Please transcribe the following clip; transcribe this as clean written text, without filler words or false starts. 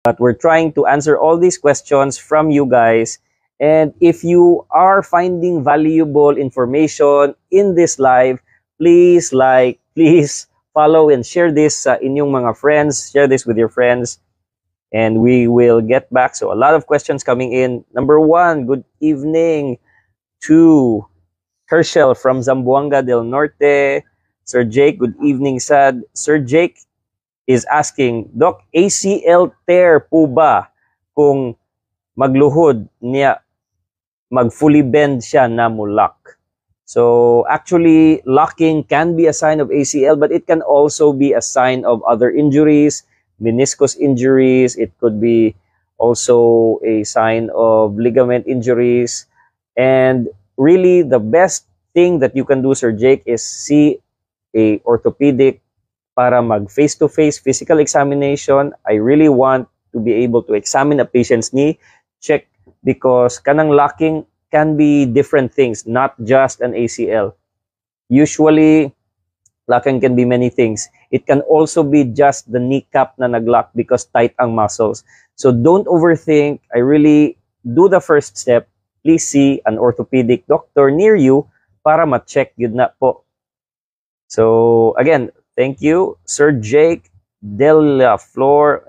But we're trying to answer all these questions from you guys. And if you are finding valuable information in this live, please like, please follow and share this sa inyong mga friends. Share this with your friends. And we will get back. So a lot of questions coming in. Number one, good evening to Herschel from Zamboanga del Norte. Sir Jake, good evening, Sad. Sir Jake is asking, Doc, ACL tear po ba kung magluhod niya, mag-fully bend siya na mulak? So actually, locking can be a sign of ACL, but it can also be a sign of other injuries, meniscus injuries. It could be also a sign of ligament injuries. And really, the best thing that you can do, Sir Jake, is see a orthopedic para mag face-to-face physical examination. I really want to be able to examine a patient's knee, check, because kanang locking can be different things, not just an ACL. Usually, locking can be many things. It can also be just the kneecap na naglock because tight ang muscles. So don't overthink. I really do the first step. Please see an orthopedic doctor near you para ma-check yun na po. So again, thank you, Sir Jake Del Flor.